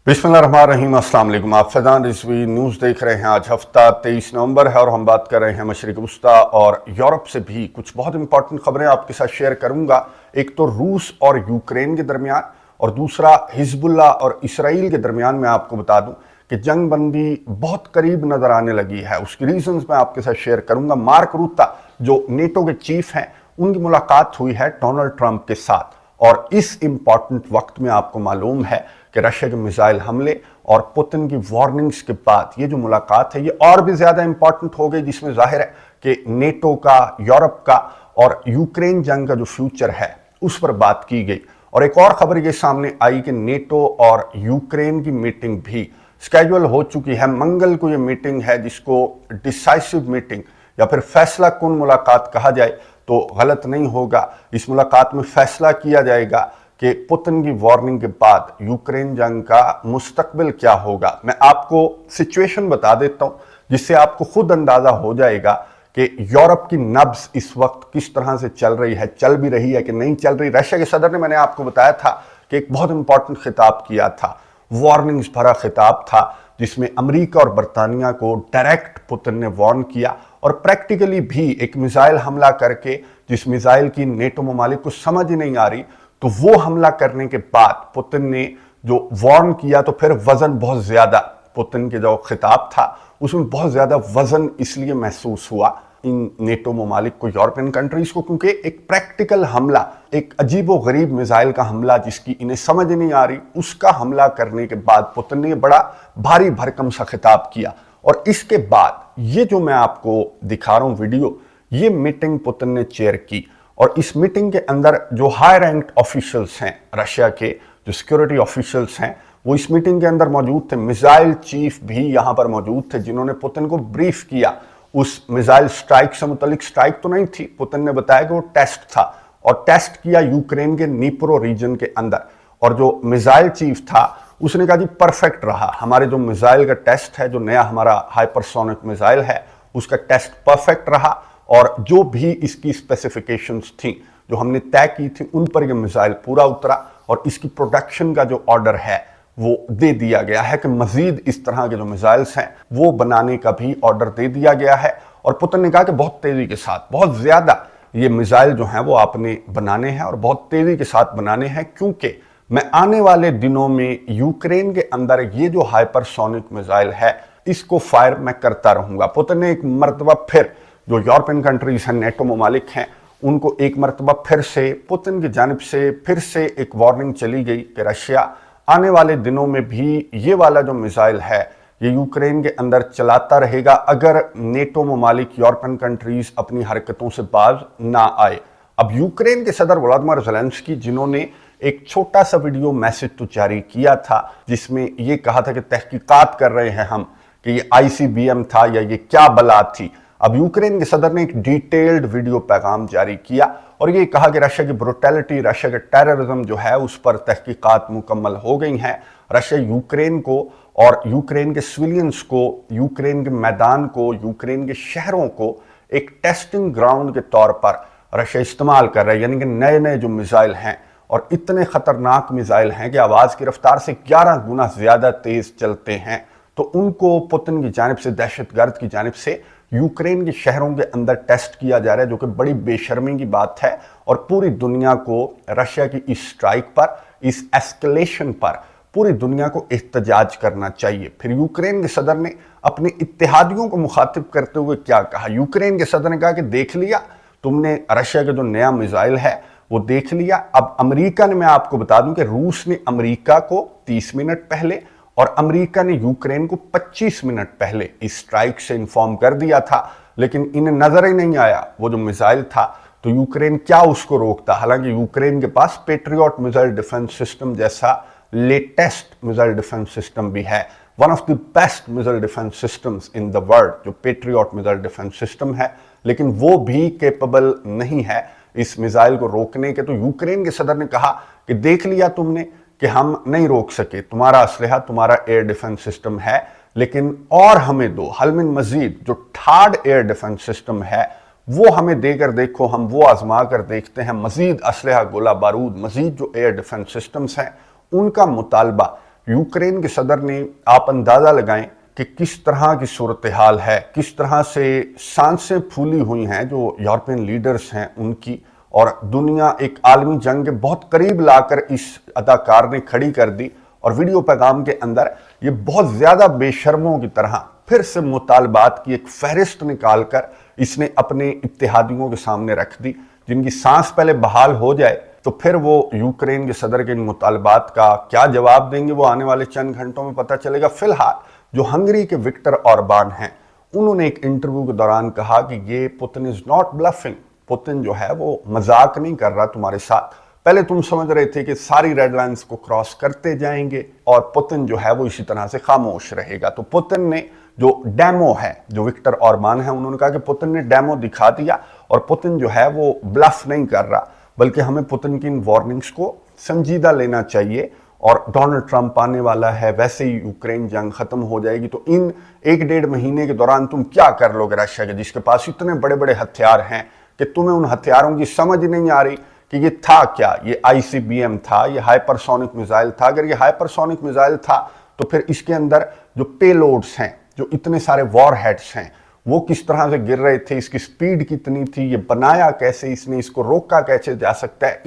बिस्मिल्लाहिर्रहमानिर्रहीम, अस्सलाम वालेकुम। आप फैज़ान रिजवी न्यूज़ देख रहे हैं। आज हफ्ता 23 नवंबर है और हम बात कर रहे हैं मशरिक़ वस्ता और यूरोप से भी कुछ बहुत इंपॉर्टेंट खबरें आपके साथ शेयर करूंगा। एक तो रूस और यूक्रेन के दरमियान और दूसरा हिजबुल्लाह और इसराइल के दरमियान। मैं आपको बता दूं कि जंग बंदी बहुत करीब नजर आने लगी है। उसकी रीजंस मैं आपके साथ शेयर करूंगा। मार्क रूता जो नेटो के चीफ हैं, उनकी मुलाकात हुई है डोनाल्ड ट्रंप के साथ और इस इंपॉर्टेंट वक्त में आपको मालूम है कि रशिया के मिसाइल हमले और पुतिन की वार्निंग्स के बाद ये जो मुलाकात है ये और भी ज्यादा इंपॉर्टेंट हो गई, जिसमें जाहिर है कि नेटो का, यूरोप का और यूक्रेन जंग का जो फ्यूचर है उस पर बात की गई। और एक और खबर ये सामने आई कि नेटो और यूक्रेन की मीटिंग भी स्केड्यूल हो चुकी है। मंगल को ये मीटिंग है, जिसको डिसाइसिव मीटिंग या फिर फैसला कुन मुलाकात कहा जाए तो गलत नहीं होगा। इस मुलाकात में फैसला किया जाएगा कि पुतिन की वार्निंग के बाद यूक्रेन जंग का मुस्तकबिल क्या होगा। मैं आपको सिचुएशन बता देता हूं, जिससे आपको खुद अंदाजा हो जाएगा कि यूरोप की नब्ज इस वक्त किस तरह से चल रही है, चल भी रही है कि नहीं चल रही। रशिया के सदर ने, मैंने आपको बताया था कि एक बहुत इंपॉर्टेंट खिताब किया था, वार्निंग्स भरा खिताब था, जिसमें अमेरिका और बरतानिया को डायरेक्ट पुतिन ने वार्न किया और प्रैक्टिकली भी एक मिसाइल हमला करके, जिस मिसाइल की नेटो ममालिक को समझ ही नहीं आ रही, तो वो हमला करने के बाद पुतिन ने जो वार्न किया तो फिर वजन बहुत ज्यादा, पुतिन के जो खिताब था उसमें बहुत ज्यादा वजन इसलिए महसूस हुआ इन नेटो ममालिक को, यूरोपियन कंट्रीज को, क्योंकि एक प्रैक्टिकल हमला, एक अजीबो गरीब मिसाइल का हमला जिसकी इन्हें समझ नहीं आ रही, उसका हमला करने के बाद पुतिन ने बड़ा भारी भरकम सा खिताब किया। और इसके बाद ये जो मैं आपको दिखा रहा हूं वीडियो, ये मीटिंग पुतिन ने चेयर की और इस मीटिंग के अंदर जो हाई रैंक्ड ऑफिशियल्स हैं रशिया के, जो सिक्योरिटी ऑफिशियल्स हैं, वो इस मीटिंग के अंदर मौजूद थे। मिसाइल चीफ भी यहां पर मौजूद थे, जिन्होंने पुतिन को ब्रीफ किया। उस मिसाइल स्ट्राइक से मुतलिक, स्ट्राइक तो नहीं थी, पुतिन ने बताया कि वो टेस्ट था और टेस्ट किया यूक्रेन के नीप्रो रीजन के अंदर। और जो मिसाइल चीफ था उसने कहा जी परफेक्ट रहा, हमारे जो मिसाइल का टेस्ट है, जो नया हमारा हाइपरसोनिक मिसाइल है, उसका टेस्ट परफेक्ट रहा और जो भी इसकी स्पेसिफिकेशंस थी, जो हमने तय की थी, उन पर यह मिसाइल पूरा उतरा और इसकी प्रोडक्शन का जो ऑर्डर है वो दे दिया गया है कि मजीद इस तरह के जो मिसाइल्स हैं वो बनाने का भी ऑर्डर दे दिया गया है। और पुतिन ने कहा कि बहुत तेजी के साथ, बहुत ज्यादा ये मिसाइल जो हैं वो आपने बनाने हैं और बहुत तेजी के साथ बनाने हैं, क्योंकि मैं आने वाले दिनों में यूक्रेन के अंदर ये जो हाइपरसोनिक मिसाइल है इसको फायर मैं करता रहूंगा। पुतिन ने एक मरतबा फिर जो यूरोपियन कंट्रीज हैं, नेटो ममालिक हैं, उनको एक मरतबा फिर से पुतिन की जानिब से फिर से एक वार्निंग चली गई कि रशिया आने वाले दिनों में भी ये वाला जो मिसाइल है ये यूक्रेन के अंदर चलाता रहेगा अगर नेटो ममालिक, यूरोपियन कंट्रीज अपनी हरकतों से बाज ना आए। अब यूक्रेन के सदर व्लादिमीर ज़ेलेंस्की, जिन्होंने एक छोटा सा वीडियो मैसेज तो जारी किया था जिसमें ये कहा था कि तहकीकात कर रहे हैं हम कि ये ICBM था या ये क्या बला थी। अब यूक्रेन के सदर ने एक डिटेल्ड वीडियो पैगाम जारी किया और ये कहा कि रशिया की ब्रुटैलिटी, रशिया का टेररिज्म जो है उस पर तहकीकात मुकम्मल हो गई हैं। रशिया यूक्रेन को और यूक्रेन के सिविलियंस को, यूक्रेन के मैदान को, यूक्रेन के शहरों को एक टेस्टिंग ग्राउंड के तौर पर रशिया इस्तेमाल कर रहा है। यानी कि नए नए जो मिसाइल हैं और इतने खतरनाक मिसाइल हैं कि आवाज की रफ्तार से 11 गुना ज्यादा तेज चलते हैं, तो उनको पुतिन की जानिब से, दहशतगर्द की जानिब से यूक्रेन के शहरों के अंदर टेस्ट किया जा रहा है, जो कि बड़ी बेशर्मी की बात है। और पूरी दुनिया को रशिया की इस स्ट्राइक पर, इस एस्केलेशन पर पूरी दुनिया को एहतजाज करना चाहिए। फिर यूक्रेन के सदर ने अपने इत्तेहादियों को मुखातिब करते हुए क्या कहा? यूक्रेन के सदर ने कहा कि देख लिया तुमने, रशिया का जो नया मिसाइल है वो देख लिया। अब अमेरिका ने, मैं आपको बता दूं कि रूस ने अमेरिका को 30 मिनट पहले और अमेरिका ने यूक्रेन को 25 मिनट पहले इस स्ट्राइक से इन्फॉर्म कर दिया था, लेकिन इन्हें नजर ही नहीं आया वो जो मिसाइल था, तो यूक्रेन क्या उसको रोकता। हालांकि यूक्रेन के पास पेट्रियट मिसाइल डिफेंस सिस्टम जैसा लेटेस्ट मिसाइल डिफेंस सिस्टम भी है, one of the best missile defence systems in the world, जो पेट्रियट मिसाइल डिफेंस सिस्टम है, लेकिन वो भी कैपेबल नहीं है इस मिसाइल को रोकने के। तो यूक्रेन के सदर ने कहा कि देख लिया तुमने कि हम नहीं रोक सके, तुम्हारा असलहा, तुम्हारा एयर डिफेंस सिस्टम है, लेकिन और हमें दो, हलमिन मजीद जो थर्ड एयर डिफेंस सिस्टम है वो हमें देकर देखो, हम वो आजमा कर देखते हैं, मजीद असलहा, गोला बारूद, मजीद जो एयर डिफेंस सिस्टम्स हैं उनका मुतालबा यूक्रेन के सदर ने, आप अंदाजा लगाएं कि किस तरह की सूरत हाल है, किस तरह से सांसें फूली हुई हैं जो यूरोपियन लीडर्स हैं उनकी, और दुनिया एक आलमी जंग के बहुत करीब लाकर इस अदाकार ने खड़ी कर दी। और वीडियो पैगाम के अंदर ये बहुत ज्यादा बेशर्मों की तरह फिर से मुतालबात की एक फहरिस्त निकालकर इसने अपने इत्तेहादियों के सामने रख दी, जिनकी सांस पहले बहाल हो जाए तो फिर वो यूक्रेन के सदर के इन मुतालबात का क्या जवाब देंगे वो आने वाले चंद घंटों में पता चलेगा। फिलहाल जो हंगरी के विक्टर ऑरबान हैं, उन्होंने एक इंटरव्यू के दौरान कहा कि ये Putin is not bluffing, Putin जो है वो मजाक नहीं कर रहा तुम्हारे साथ। पहले तुम समझ रहे थे कि सारी रेड लाइंस को क्रॉस करते जाएंगे और पुतिन जो है वो इसी तरह से खामोश रहेगा। तो पुतिन ने जो डेमो है, जो विक्टर ऑरबान है, उन्होंने कहा कि पुतिन ने डेमो दिखा दिया और पुतिन जो है वो ब्लफ नहीं कर रहा, बल्कि हमें पुतिन की इन वार्निंग्स को संजीदा लेना चाहिए। और डोनाल्ड ट्रंप आने वाला है, वैसे ही यूक्रेन जंग खत्म हो जाएगी, तो इन 1-1.5 महीने के दौरान तुम क्या कर लोगे रशिया के, जिसके पास इतने बड़े बड़े हथियार हैं कि तुम्हें उन हथियारों की समझ नहीं आ रही कि ये था क्या, ये ICBM था, ये हाइपरसोनिक मिसाइल था। अगर ये हाइपरसोनिक मिसाइल था तो फिर इसके अंदर जो पेलोड्स हैं, जो इतने सारे वॉर हेड्स हैं, वो किस तरह से गिर रहे थे, इसकी स्पीड कितनी थी, ये बनाया कैसे, इसने इसको रोका कैसे जा सकता है,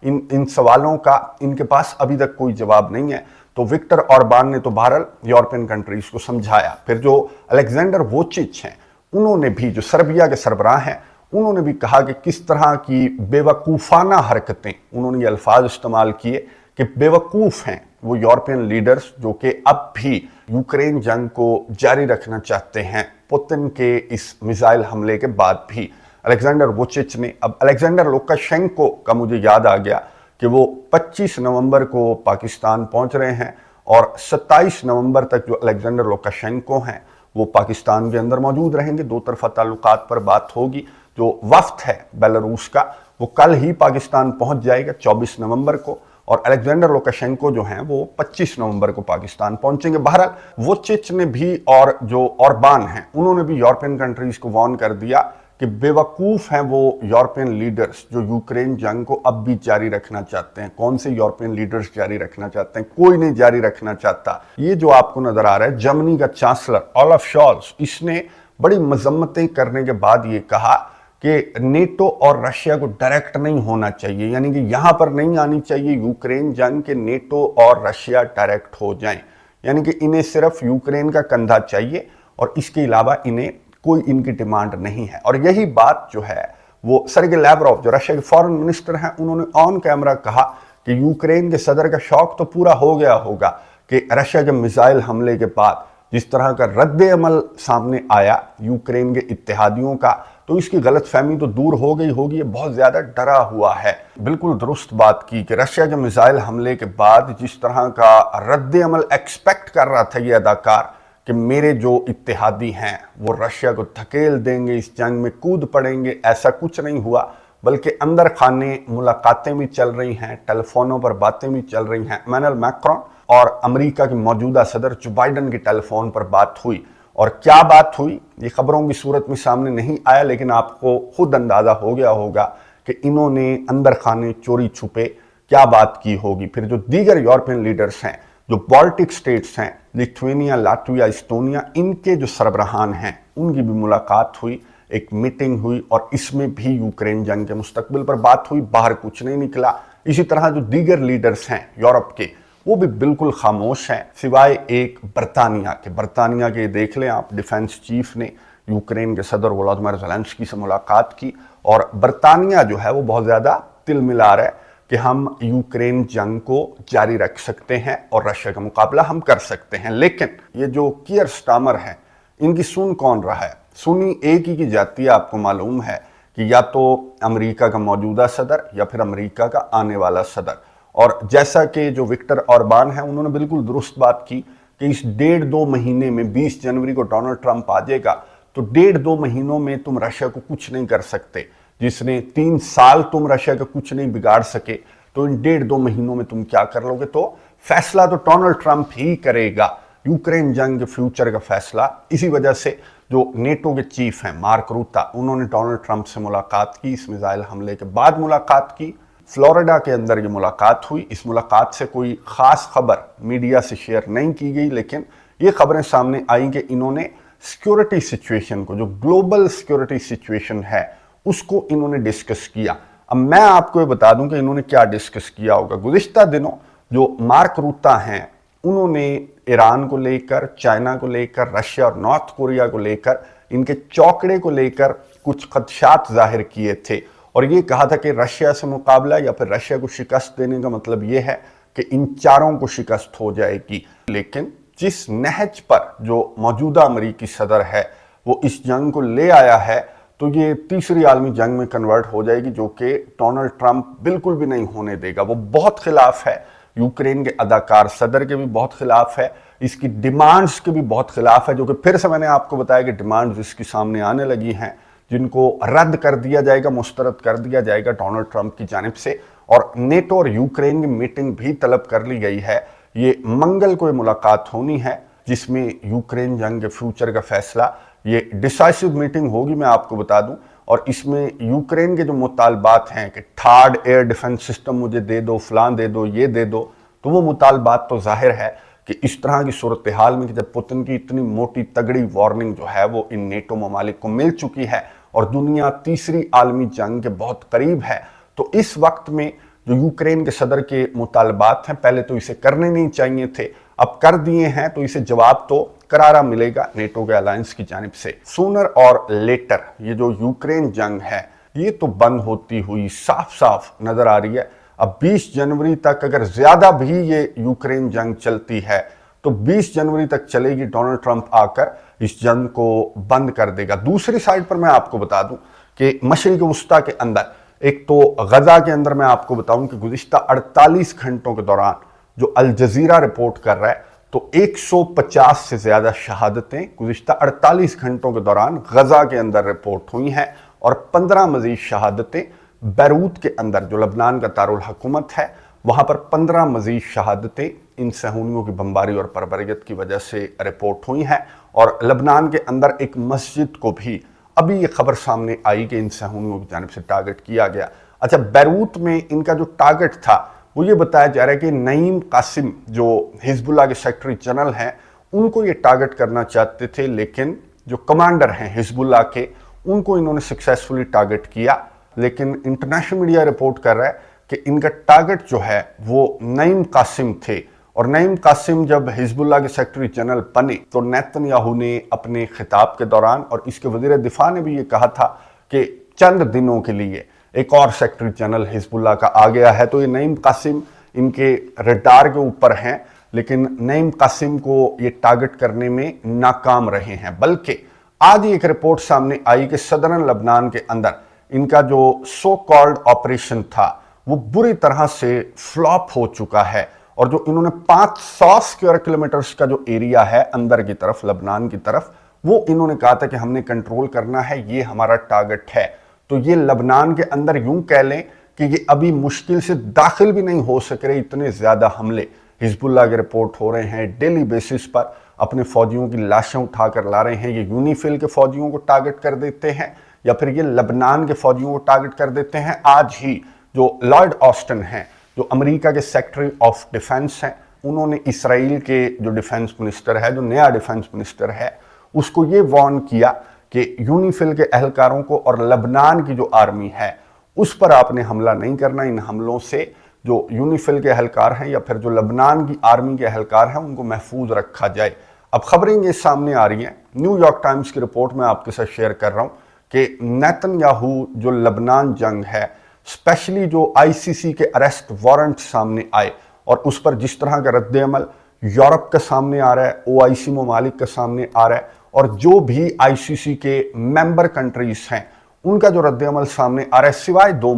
इन सवालों का इनके पास अभी तक कोई जवाब नहीं है। तो विक्टर ऑरबान ने तो बहरहाल यूरोपियन कंट्रीज को समझाया। फिर जो अलेक्जेंडर वोचिच हैं, उन्होंने भी, जो सर्बिया के सरबराह हैं, उन्होंने भी कहा कि किस तरह की बेवकूफ़ाना हरकतें, उन्होंने ये अल्फाज इस्तेमाल किए कि बेवकूफ़ हैं वो यूरोपियन लीडर्स जो कि अब भी यूक्रेन जंग को जारी रखना चाहते हैं पुतिन के इस मिसाइल हमले के बाद भी। अलेक्जेंडर वोचिच ने, अब अलेक्जेंडर लुकाशेंको का मुझे याद आ गया कि वो 25 नवंबर को पाकिस्तान पहुंच रहे हैं और 27 नवंबर तक जो अलेक्जेंडर लुकाशेंको हैं वो पाकिस्तान के अंदर मौजूद रहेंगे। दो तरफा ताल्लुकात पर बात होगी। जो वफ्द है बेलारूस का, वो कल ही पाकिस्तान पहुंच जाएगा 24 नवंबर को, और अलेक्जेंडर लुकाशेंको जो हैं वो 25 नवंबर को पाकिस्तान पहुंचेंगे। बहरहाल वोचिच ने भी और जो ऑरबान हैं, उन्होंने भी यूरोपियन कंट्रीज को वार्न कर दिया कि बेवकूफ़ हैं वो यूरोपियन लीडर्स जो यूक्रेन जंग को अब भी जारी रखना चाहते हैं। कौन से यूरोपियन लीडर्स जारी रखना चाहते हैं? कोई नहीं जारी रखना चाहता। ये जो आपको नजर आ रहा है, जर्मनी का चांसलर ओलाफ शॉल्ज, इसने बड़ी मजम्मतें करने के बाद ये कहा कि नेटो और रशिया को डायरेक्ट नहीं होना चाहिए, यानी कि यहां पर नहीं आनी चाहिए यूक्रेन जंग के नेटो और रशिया डायरेक्ट हो जाएं, यानी कि इन्हें सिर्फ यूक्रेन का कंधा चाहिए और इसके अलावा इन्हें कोई इनकी डिमांड नहीं है। और यही बात जो है वो सर्गे लैवरोव, जो रशिया के फॉरेन मिनिस्टर हैं, उन्होंने ऑन कैमरा कहा कि यूक्रेन के सदर का शौक तो पूरा हो गया होगा कि रशिया के मिसाइल हमले के बाद जिस तरह का रद्द अमल सामने आया यूक्रेन के इत्तेहादियों का, तो इसकी गलतफहमी तो दूर हो गई होगी, ये बहुत ज्यादा डरा हुआ है। बिल्कुल दुरुस्त बात की कि रशिया के मिसाइल हमले के बाद जिस तरह का रद्द अमल एक्सपेक्ट कर रहा था ये अदाकार कि मेरे जो इत्तेहादी हैं वो रशिया को धकेल देंगे, इस जंग में कूद पड़ेंगे, ऐसा कुछ नहीं हुआ, बल्कि अंदर खाने मुलाकातें भी चल रही हैं, टेलीफोनों पर बातें भी चल रही हैं। इमैनुअल मैक्रोन और अमेरिका के मौजूदा सदर जो बाइडन की टेलीफोन पर बात हुई, और क्या बात हुई ये खबरों की सूरत में सामने नहीं आया, लेकिन आपको खुद अंदाजा हो गया होगा कि इन्होंने अंदर खाने चोरी छुपे क्या बात की होगी। फिर जो दीगर यूरोपियन लीडर्स हैं, जो बाल्टिक स्टेट्स हैं, लिथुआनिया, लाटविया, इस्टोनिया, इनके जो सरबराहान हैं, उनकी भी मुलाकात हुई, एक मीटिंग हुई और इसमें भी यूक्रेन जंग के मुस्तकबिल पर बात हुई। बाहर कुछ नहीं निकला। इसी तरह जो दीगर लीडर्स हैं यूरोप के, वो भी बिल्कुल खामोश हैं, सिवाय एक बरतानिया के। बरतानिया के देख लें आप, डिफेंस चीफ ने यूक्रेन के सदर वोलोदिमीर ज़ेलेंस्की से मुलाकात की और बरतानिया जो है वो बहुत ज़्यादा तिल मिला रहा है कि हम यूक्रेन जंग को जारी रख सकते हैं और रशिया का मुकाबला हम कर सकते हैं। लेकिन ये जो कीयर स्टार्मर हैं, इनकी सुन कौन रहा है? सुनी एक ही की जाती है। आपको मालूम है कि या तो अमेरिका का मौजूदा सदर या फिर अमेरिका का आने वाला सदर। और जैसा कि जो विक्टर ऑरबान है, उन्होंने बिल्कुल दुरुस्त बात की कि इस 1.5-2 महीने में 20 जनवरी को डोनाल्ड ट्रंप आ जाएगा, तो 1.5-2 महीनों में तुम रशिया को कुछ नहीं कर सकते। जिसने 3 साल तुम रशिया का कुछ नहीं बिगाड़ सके, तो इन 1.5-2 महीनों में तुम क्या कर लोगे? तो फैसला तो डोनाल्ड ट्रंप ही करेगा, यूक्रेन जंग के फ्यूचर का फैसला। इसी वजह से जो नेटो के चीफ हैं मार्क रूटा, उन्होंने डोनाल्ड ट्रंप से मुलाकात की, इस मिसाइल हमले के बाद मुलाकात की। फ्लोरिडा के अंदर ये मुलाकात हुई। इस मुलाकात से कोई ख़ास खबर मीडिया से शेयर नहीं की गई, लेकिन ये खबरें सामने आई कि इन्होंने सिक्योरिटी सिचुएशन को, जो ग्लोबल सिक्योरिटी सिचुएशन है, उसको इन्होंने डिस्कस किया। अब मैं आपको ये बता दूं कि इन्होंने क्या डिस्कस किया होगा। गुज़िश्ता दिनों जो मार्क रूता हैं, उन्होंने ईरान को लेकर, चाइना को लेकर, रशिया और नॉर्थ कोरिया को लेकर, इनके चौकड़े को लेकर कुछ खदशात जाहिर किए थे और ये कहा था कि रशिया से मुकाबला या फिर रशिया को शिकस्त देने का मतलब ये है कि इन चारों को शिकस्त हो जाएगी। लेकिन जिस नहज पर जो मौजूदा अमरीकी सदर है वो इस जंग को ले आया है, तो ये तीसरी आलमी जंग में कन्वर्ट हो जाएगी, जो कि डोनाल्ड ट्रंप बिल्कुल भी नहीं होने देगा। वो बहुत खिलाफ है, यूक्रेन के अदाकार सदर के भी बहुत खिलाफ है, इसकी डिमांड्स के भी बहुत खिलाफ है, जो कि फिर से मैंने आपको बताया कि डिमांड्स इसके सामने आने लगी हैं, जिनको रद्द कर दिया जाएगा, मुस्तरद कर दिया जाएगा डोनाल्ड ट्रंप की जानिब से। और नेटो और यूक्रेन की मीटिंग भी तलब कर ली गई है। ये मंगल को मुलाकात होनी है, जिसमें यूक्रेन जंग के फ्यूचर का फैसला, ये डिसाइसिव मीटिंग होगी, मैं आपको बता दूं। और इसमें यूक्रेन के जो मुतालबात हैं कि थर्ड एयर डिफेंस सिस्टम मुझे दे दो, फलां दे दो, ये दे दो, तो वो मुतालबात तो जाहिर है कि इस तरह की सूरत हाल में कि जब पुतिन की इतनी मोटी तगड़ी वार्निंग जो है वो इन नेटो ममालिक को मिल चुकी है और दुनिया तीसरी आलमी जंग के बहुत करीब है, तो इस वक्त में जो यूक्रेन के सदर के मुतालबात हैं, पहले तो इसे करने नहीं चाहिए थे, अब कर दिए हैं, तो इसे जवाब तो करारा मिलेगा नेटो के अलायंस की जानिब से। सूनर और लेटर ये जो यूक्रेन जंग है, ये तो बंद होती हुई साफ साफ नजर आ रही है। अब 20 जनवरी तक अगर ज्यादा भी ये यूक्रेन जंग चलती है, तो 20 जनवरी तक चलेगी। डोनाल्ड ट्रंप आकर इस जंग को बंद कर देगा। दूसरी साइड पर मैं आपको बता दूं कि मशरिक वस्ता के अंदर, एक तो गजा के अंदर मैं आपको बताऊं कि गुज़िश्ता 48 घंटों के दौरान जो अल जजीरा रिपोर्ट कर रहा है, तो 150 से ज्यादा शहादतें गुज़िश्ता 48 घंटों के दौरान गजा के अंदर रिपोर्ट हुई हैं और 15 मजीद शहादतें बैरूत के अंदर, जो लबनान का दारुल हुकूमत है, वहां पर 15 मजीद शहादतें इन सहूनियों की बमबारी और बर्बरियत की वजह से रिपोर्ट हुई हैं। और लबनान के अंदर एक मस्जिद को भी अभी ये खबर सामने आई कि इन सहूनियों की जानिब से टारगेट किया गया। अच्छा, बैरूत में इनका जो टारगेट था वो ये बताया जा रहा है कि नईम कासिम जो हिजबुल्लाह के सेक्रेटरी जनरल हैं, उनको ये टारगेट करना चाहते थे, लेकिन जो कमांडर हैं हिजबुल्लाह के, उनको इन्होंने सक्सेसफुली टारगेट किया। लेकिन इंटरनेशनल मीडिया रिपोर्ट कर रहा है कि इनका टारगेट जो है वो नईम कासिम थे। और नईम कासिम जब हिजबुल्लाह के सेक्रेटरी जनरल बने, तो नेतन्याहू ने अपने खिताब के दौरान, और इसके वजीर दिफा ने भी ये कहा था कि चंद दिनों के लिए एक और सेक्रेटरी जनरल हिजबुल्लाह का आ गया है। तो ये नईम कासिम इनके रडार के ऊपर हैं, लेकिन नईम कासिम को ये टारगेट करने में नाकाम रहे हैं। बल्कि आज एक रिपोर्ट सामने आई कि सदरन लबनान के अंदर इनका जो सो कॉल्ड ऑपरेशन था वो बुरी तरह से फ्लॉप हो चुका है। और जो इन्होंने 500 स्क्वायर किलोमीटर्स का जो एरिया है अंदर की तरफ, लबनान की तरफ, वो इन्होंने कहा था कि हमने कंट्रोल करना है, ये हमारा टारगेट है। तो ये लबनान के अंदर यूं कह लें कि ये अभी मुश्किल से दाखिल भी नहीं हो सक रहे, इतने ज्यादा हमले हिजबुल्लाह के रिपोर्ट हो रहे हैं। डेली बेसिस पर अपने फौजियों की लाशें उठाकर ला रहे हैं। ये यूनिफिल के फौजियों को टारगेट कर देते हैं या फिर ये लबनान के फौजियों को टारगेट कर देते हैं। आज ही जो लॉर्ड ऑस्टिन हैं, जो अमेरिका के सेक्रेटरी ऑफ डिफेंस हैं, उन्होंने इसराइल के जो डिफेंस मिनिस्टर है, जो नया डिफेंस मिनिस्टर है, उसको ये वार्न किया कि यूनिफिल के एहलकारों को और लबनान की जो आर्मी है उस पर आपने हमला नहीं करना। इन हमलों से जो यूनिफिल के एहलकार हैं या फिर जो लबनान की आर्मी के एहलकार हैं उनको महफूज रखा जाए। अब खबरें ये सामने आ रही हैं, न्यूयॉर्क टाइम्स की रिपोर्ट में आपके साथ शेयर कर रहा हूं कि नेतन्याहू जो लबनान जंग है, स्पेशली जो आईसीसी के अरेस्ट वारंट सामने आए और उस पर जिस तरह का रद्द अमल यूरोप का सामने आ रहा है, ओआईसी ममालिक का सामने आ रहा है, और जो भी आईसीसी के मेंबर कंट्रीज हैं उनका जो रद्द अमल सामने आ रहा है, सिवाय दो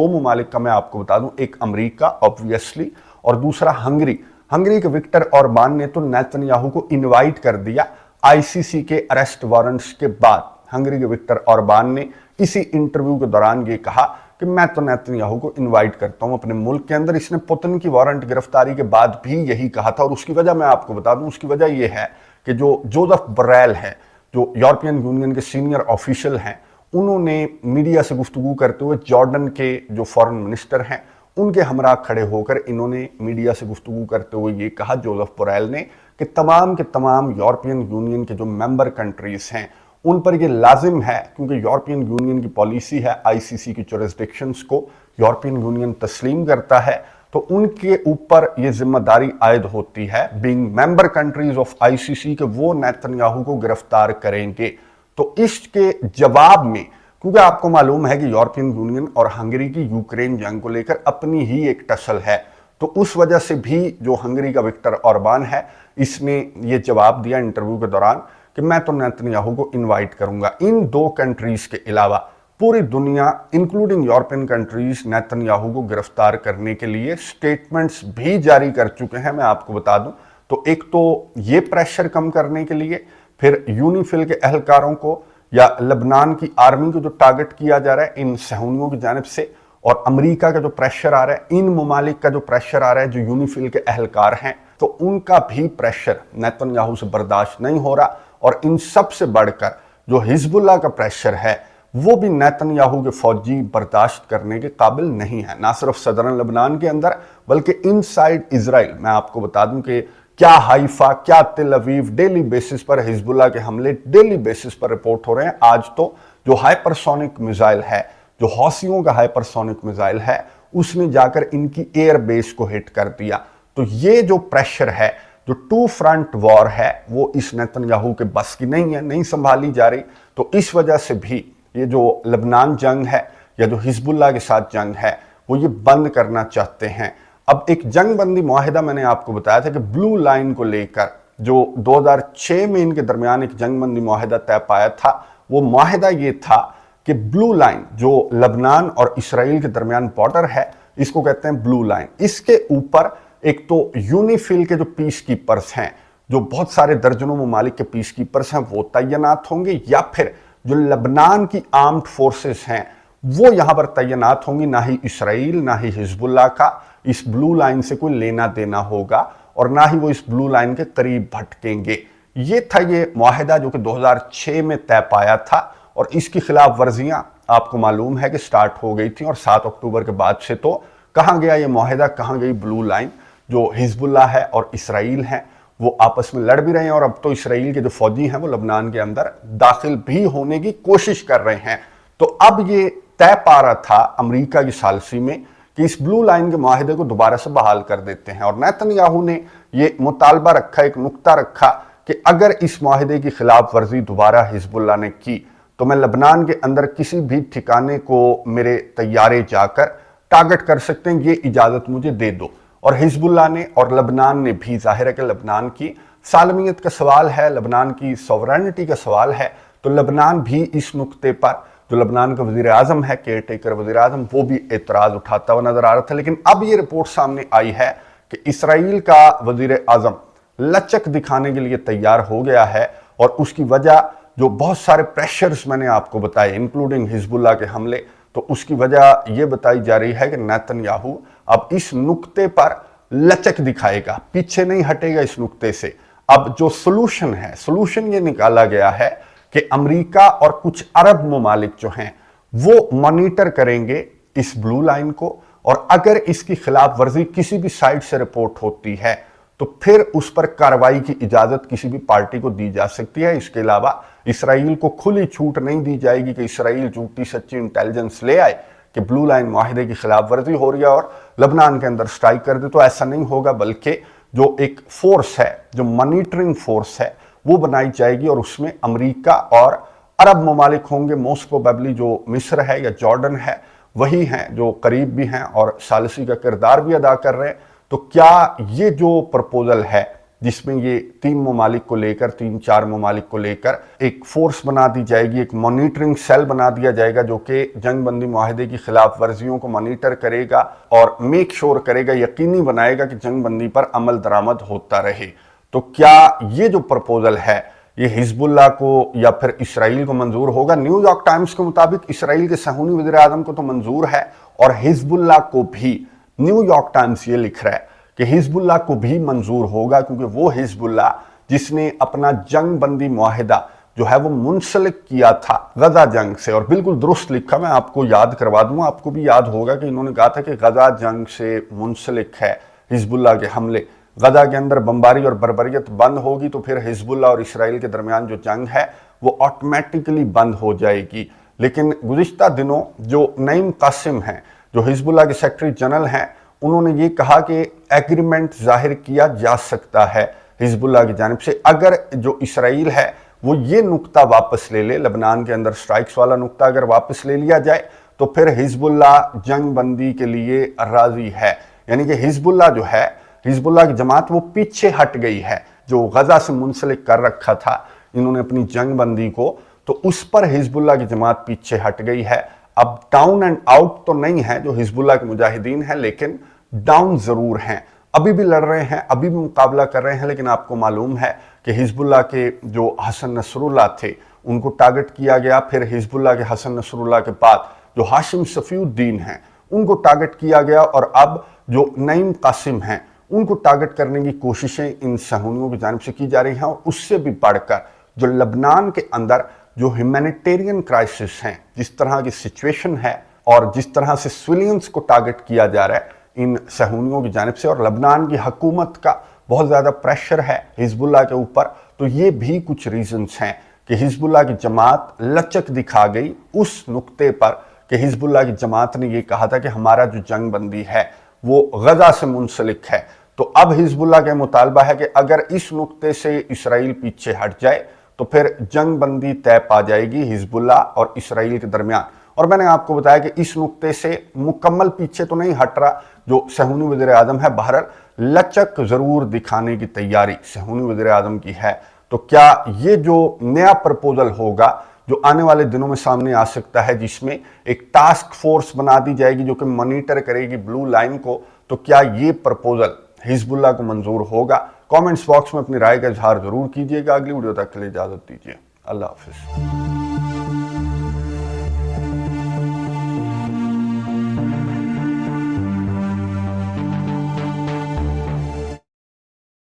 ममालिक का मैं आपको बता दूं, एक अमेरिका ऑब्वियसली और दूसरा हंगरी के विक्टर ऑरबान ने तो नेतन्याहू को इनवाइट कर दिया आईसीसी के अरेस्ट वारंट्स के बाद। हंगरी के विक्टर ऑरबान ने इसी इंटरव्यू के दौरान ये कहा कि मैं तो नेतन्याहू को इनवाइट करता हूं अपने मुल्क के अंदर। इसने पुतिन की वारंट गिरफ्तारी के बाद भी यही कहा था, और उसकी वजह मैं आपको बता दूं, उसकी वजह यह है कि जो जोसेफ बोरेल हैं, जो यूरोपियन यूनियन के सीनियर ऑफिशियल हैं, انہوں نے میڈیا سے گفتگو کرتے ہوئے جارڈن کے جو فورن منسٹر ہیں ان کے ہمراہ کھڑے ہو کر انہوں نے میڈیا سے گفتگو کرتے ہوئے یہ کہا، جوزف بوریل نے، کہ تمام کے تمام یورپین یونین کے جو ممبر کنٹریز ہیں ان پر یہ لازم ہے، کیونکہ یورپین یونین کی پالیسی ہے آئی سی سی کی جورسڈکشنز کو یورپین یونین تسلیم کرتا ہے، تو ان کے اوپر یہ ذمہ داری عائد ہوتی ہے بینگ ممبر کنٹریز آف آئی سی سی کہ وہ نیتن یاہو کو گرفتار کریں گے۔ تو اس کے جواب میں، کیونکہ آپ کو معلوم ہے کہ یورپین یونین اور ہنگری کی یوکرین جنگ کو لے کر اپنی ہی ایک ٹسل ہے، تو اس وجہ سے بھی جو ہنگری کا وکٹر اوربان ہے اس نے یہ جواب دیا انٹرویو کے دوران کہ میں تو نیتن یاہو کو انوائٹ کروں گا۔ ان دو کنٹریز کے علاوہ پوری دنیا including European countries Nitin Yahoo کو گرفتار کرنے کے لیے سٹیٹمنٹس بھی جاری کر چکے ہیں، میں آپ کو بتا دوں۔ تو ایک تو یہ پریشر کم کرنے کے لیے، پھر یونیفل کے اہلکاروں کو یا لبنان کی آرمی کو جو ٹارگٹ کیا جا رہا ہے ان صہیونیوں کی جانب سے، اور امریکہ کا جو پریشر آ رہا ہے، ان ممالک کا جو پریشر آ رہا ہے جو یونیفل کے اہلکار ہیں، تو ان کا بھی پریشر نیتن یاہو سے برداشت نہیں ہو رہا، اور ان سب سے بڑھ کر جو حزب اللہ کا پریشر ہے وہ بھی نیتن یاہو کے فوجی برداشت کرنے کے قابل نہیں ہے، نہ صرف صدرن لبنان کے اندر بلکہ ان سائڈ اسرائیل۔ میں آپ کو بتا دوں کہ کیا حائفہ، کیا تل اویو ڈیلی بیسس پر حزب اللہ کے حملے ڈیلی بیسس پر رپورٹ ہو رہے ہیں۔ آج تو جو ہائپرسونک میزائل ہے، جو حوثیوں کا ہائپرسونک میزائل ہے، اس نے جا کر ان کی ایئر بیس کو ہٹ کر دیا۔ تو یہ جو پریشر ہے، جو ٹو فرنٹ وار ہے، وہ اس نیتن یاہو کے بس کی نہیں ہے، نہیں سنبھالی جا رہی۔ تو اس وجہ سے بھی یہ جو لبنان جنگ ہے یا جو حزب اللہ کے ساتھ جنگ ہے وہ یہ بند کرنا چاہتے ہیں۔ اب ایک جنگ بندی معاہدہ میں نے آپ کو بتایا تھا کہ بلو لائن کو لے کر جو 2006 میں ان کے درمیان ایک جنگ بندی معاہدہ طے پایا تھا، وہ معاہدہ یہ تھا کہ بلو لائن جو لبنان اور اسرائیل کے درمیان بارڈر ہے، اس کو کہتے ہیں بلو لائن۔ اس کے اوپر ایک تو یونیفل کے جو پیس کیپرز ہیں، جو بہت سارے درجنوں ممالک کے پیس کیپرز ہیں، وہ تعینات ہوں گے، یا پھر جو لبنان کی آرمڈ فورسز ہیں وہ یہاں پر تعینات ہوں گی۔ نہ ہی اسرائیل نہ ہی حزب اللہ کا اس بلو لائن سے کوئی لینا دینا ہوگا، اور نہ ہی وہ اس بلو لائن کے قریب بھٹکیں گے۔ یہ تھا یہ معاہدہ جو کہ 2006 میں طے پایا تھا، اور اس کی خلاف ورزیاں آپ کو معلوم ہے کہ سٹارٹ ہو گئی تھیں، اور 7 اکتوبر کے بعد سے تو کہاں گیا یہ معاہدہ، کہاں گئی بلو لائن؟ جو حزب اللہ ہے اور اسرائیل ہیں وہ آپس میں لڑ بھی رہے ہیں، اور اب تو اسرائیل کے جو فوجی ہیں وہ لبنان کے اندر داخل بھی ہونے کی کوشش کر رہے ہیں۔ تو اب یہ طے پا رہا تھا امریکہ کی ثالثی میں کہ اس بلو لائن کے معاہدے کو دوبارہ سے بحال کر دیتے ہیں، اور نیتن یاہو نے یہ مطالبہ رکھا، ایک نقطہ رکھا کہ اگر اس معاہدے کی خلاف ورزی دوبارہ حزب اللہ نے کی تو میں لبنان کے اندر کسی بھی ٹھکانے کو میرے طیارے جا کر ٹارگٹ کر سکتے ہیں، یہ اجازت مجھے دے دو۔ اور حزب اللہ نے اور لبنان نے بھی، ظاہر ہے کہ لبنان کی سالمیت کا سوال ہے، لبنان کی سوورنٹی کا سوال ہے، تو لبنان بھی اس نقطے پر، جو لبنان کا وزیر اعظم ہے، کیئر ٹیکر وزیر اعظم، وہ بھی اعتراض اٹھاتا ہوا نظر آ رہا تھا۔ لیکن اب یہ رپورٹ سامنے آئی ہے کہ اسرائیل کا وزیر اعظم لچک دکھانے کے لیے تیار ہو گیا ہے، اور اس کی وجہ جو بہت سارے پریشرز میں نے آپ کو بتائے انکلوڈنگ حزب اللہ کے حملے، تو اس کی وجہ یہ بتائی جا رہی ہے کہ نیتن یاہو اب اس نقطے پر لچک دکھائے گا، پیچھے نہیں ہٹے گا اس نقطے سے۔ اب جو سلوشن یہ نکالا گیا ہے کہ امریکہ اور کچھ عرب ممالک جو ہیں وہ مانیٹر کریں گے اس بلو لائن کو، اور اگر اس کی خلاف ورزی کسی بھی سائٹ سے رپورٹ ہوتی ہے تو پھر اس پر کارروائی کی اجازت کسی بھی پارٹی کو دی جا سکتی ہے۔ اس کے علاوہ اسرائیل کو کھلی چھوٹ نہیں دی جائے گی کہ اسرائیل جھوٹی سچی انٹیلیجنس لے آئے کہ بلو لائن معاہدے کی خلاف ورزی ہو رہی ہے اور لبنان کے اندر سٹرائک کر دے۔ تو ایسا نہیں ہوگا، بلکہ جو ایک فورس ہے، جو مانیٹرنگ فورس ہے، وہ بنائی جائے گی، اور اس میں امریکہ اور عرب ممالک ہوں گے، موسٹ پروبیبلی جو مصر ہے یا جارڈن ہے وہی ہیں، جو قریب بھی ہیں اور ثالثی کا کردار بھی ادا کر رہے ہیں۔ تو کیا یہ جو پرپوزل ہے جس میں یہ 3 ممالک کو لے کر، 3-4 ممالک کو لے کر ایک فورس بنا دی جائے گی، ایک مانیٹرنگ سیل بنا دیا جائے گا جو کہ جنگ بندی معاہدے کی خلاف ورزیوں کو مانیٹر کرے گا اور میک شور کرے گا، یقینی بنائے گا کہ جنگ بندی پر عمل درآمد ہوتا رہے، تو کیا یہ جو پرپوزل ہے یہ حزب اللہ کو یا پھر اسرائیل کو منظور ہوگا؟ نیو یارک ٹائمز کے مطابق اسرائیل کے صہیونی وزیر اعظم کو تو منظور ہے، اور حزب اللہ کو بھی، نیو یارک ٹائمز یہ لکھ رہا ہے کہ حزب اللہ کو بھی منظور ہوگا، کیونکہ وہ حزب اللہ جس نے اپنا جنگ بندی معاہدہ जो है वो मुंसलिक किया था गजा जंग से। और बिल्कुल दुरुस्त लिखा, मैं आपको याद करवा दूं, आपको भी याद होगा कि इन्होंने कहा था कि गजा जंग से मुंसलिक है हिजबुल्लाह के हमले। गजा के अंदर बमबारी और बर्बरियत बंद होगी तो फिर हिजबुल्लाह और इसराइल के दरमियान जो जंग है वो ऑटोमेटिकली बंद हो जाएगी। लेकिन गुज़िश्ता दिनों जो नईम कासिम हैं, जो हिजबुल्लाह के सेक्रेटरी जनरल हैं, उन्होंने ये कहा कि एग्रीमेंट जाहिर किया जा सकता है हिजबुल्लाह की जानिब से, अगर जो इसराइल है वो ये नुक्ता वापस ले ले, लबनान के अंदर स्ट्राइक्स वाला नुक्ता अगर वापस ले लिया जाए तो फिर हिजबुल्लाह जंग बंदी के लिए राजी है। यानी कि हिजबुल्लाह जो है, हिजबुल्लाह की जमात वो पीछे हट गई है, जो गजा से मुंसलिक कर रखा था इन्होंने अपनी जंग बंदी को, तो उस पर हिजबुल्लाह की जमात पीछे हट गई है। अब डाउन एंड आउट तो नहीं है जो हिजबुल्लाह के मुजाहिदीन हैं, लेकिन डाउन जरूर हैं, अभी भी लड़ रहे हैं, अभी भी मुकाबला कर रहे हैं। लेकिन आपको मालूम है कि हिजबुल्लाह के जो हसन नसरुल्लाह थे उनको टारगेट किया गया, फिर हिजबुल्लाह के हसन नसरुल्लाह के बाद जो हाशिम सफीउद्दीन हैं उनको टारगेट किया गया, और अब जो नईम कासिम हैं उनको टारगेट करने की कोशिशें इन सहूनियों की जानिब से की जा रही हैं। और उससे भी बढ़कर जो लबनान के अंदर जो ह्यूमैनिटेरियन क्राइसिस हैं, जिस तरह की सिचुएशन है और जिस तरह से सिविलियंस को टारगेट किया जा रहा है इन सहूनियों की जानिब से, और लबनान की हुकूमत का बहुत ज़्यादा प्रेशर है हिजबुल्लाह के ऊपर, तो ये भी कुछ रीजंस हैं कि हिजबुल्लाह की जमात लचक दिखा गई उस नुक्ते पर कि हिजबुल्लाह की जमात ने ये कहा था कि हमारा जो जंग बंदी है वो गजा से मुंसलिक है। तो अब हिजबुल्लाह का मुतालबा है कि अगर इस नुक्ते से इसराइल पीछे हट जाए तो फिर जंग बंदी तय पा जाएगी हिजबुल्लाह और इसराइल के दरमियान। और मैंने आपको बताया कि इस नुक्ते से मुकम्मल पीछे तो नहीं हट रहा जो सहूनी वज़ीर आज़म है, बहरहाल लचक जरूर दिखाने की तैयारी सहूनी वज़ीर आज़म की है। तो क्या ये जो नया प्रपोजल होगा जो आने वाले दिनों में सामने आ सकता है, जिसमें एक टास्क फोर्स बना दी जाएगी जो कि मॉनिटर करेगी ब्लू लाइन को, तो क्या ये प्रपोजल हिजबुल्लाह को मंजूर होगा? कमेंट्स बॉक्स में अपनी राय का इजहार जरूर कीजिएगा। अगली वीडियो तक के लिए इजाजत दीजिए। अल्लाह हाफिज।